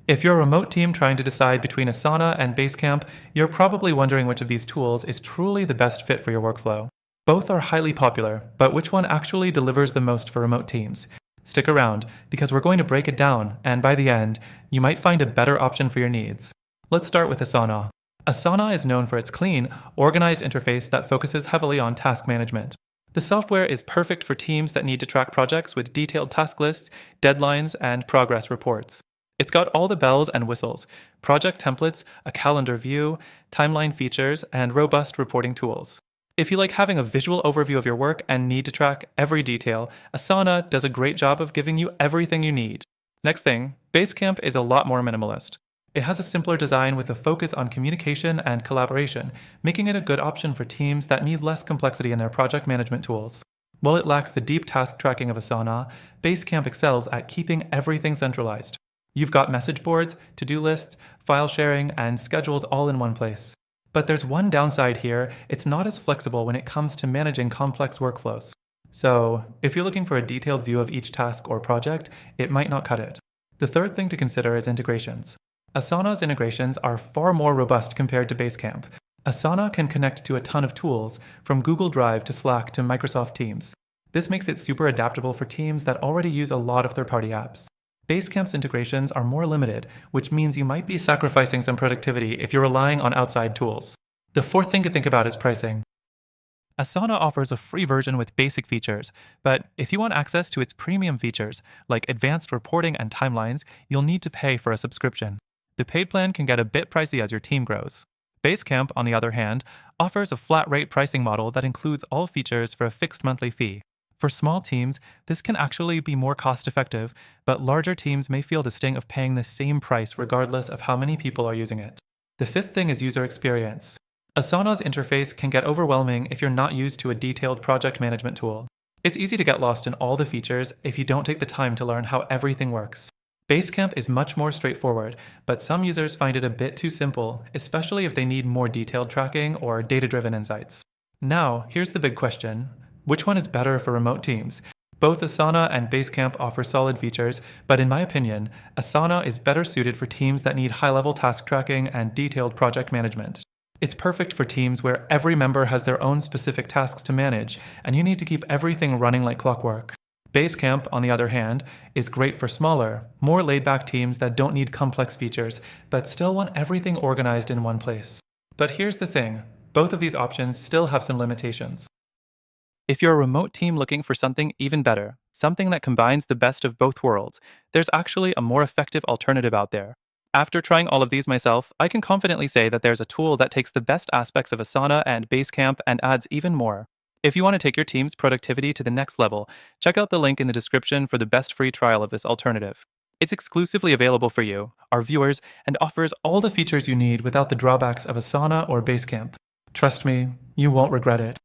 If you're a remote team trying to decide between Asana and Basecamp, you're probably wondering which of these tools is truly the best fit for your workflow. Both are highly popular, but which one actually delivers the most for remote teams? Stick around, because we're going to break it down, and by the end, you might find a better option for your needs. Let's start with Asana. Asana is known for its clean, organized interface that focuses heavily on task management. The software is perfect for teams that need to track projects with detailed task lists, deadlines, and progress reports. It's got all the bells and whistles: project templates, a calendar view, timeline features, and robust reporting tools. If you like having a visual overview of your work and need to track every detail, Asana does a great job of giving you everything you need. Next thing, Basecamp is a lot more minimalist. It has a simpler design with a focus on communication and collaboration, making it a good option for teams that need less complexity in their project management tools. While it lacks the deep task tracking of Asana, Basecamp excels at keeping everything centralized. You've got message boards, to-do lists, file sharing, and schedules all in one place. But there's one downside here: it's not as flexible when it comes to managing complex workflows. So, if you're looking for a detailed view of each task or project, it might not cut it. The third thing to consider is integrations. Asana's integrations are far more robust compared to Basecamp. Asana can connect to a ton of tools, from Google Drive to Slack to Microsoft Teams. This makes it super adaptable for teams that already use a lot of third-party apps. Basecamp's integrations are more limited, which means you might be sacrificing some productivity if you're relying on outside tools. The fourth thing to think about is pricing. Asana offers a free version with basic features, but if you want access to its premium features, like advanced reporting and timelines, you'll need to pay for a subscription. The paid plan can get a bit pricey as your team grows. Basecamp, on the other hand, offers a flat rate pricing model that includes all features for a fixed monthly fee. For small teams, this can actually be more cost-effective, but larger teams may feel the sting of paying the same price regardless of how many people are using it. The fifth thing is user experience. Asana's interface can get overwhelming if you're not used to a detailed project management tool. It's easy to get lost in all the features if you don't take the time to learn how everything works. Basecamp is much more straightforward, but some users find it a bit too simple, especially if they need more detailed tracking or data-driven insights. Now, here's the big question: which one is better for remote teams? Both Asana and Basecamp offer solid features, but in my opinion, Asana is better suited for teams that need high-level task tracking and detailed project management. It's perfect for teams where every member has their own specific tasks to manage, and you need to keep everything running like clockwork. Basecamp, on the other hand, is great for smaller, more laid-back teams that don't need complex features, but still want everything organized in one place. But here's the thing: both of these options still have some limitations. If you're a remote team looking for something even better, something that combines the best of both worlds, there's actually a more effective alternative out there. After trying all of these myself, I can confidently say that there's a tool that takes the best aspects of Asana and Basecamp and adds even more. If you want to take your team's productivity to the next level, check out the link in the description for the best free trial of this alternative. It's exclusively available for you, our viewers, and offers all the features you need without the drawbacks of Asana or Basecamp. Trust me, you won't regret it.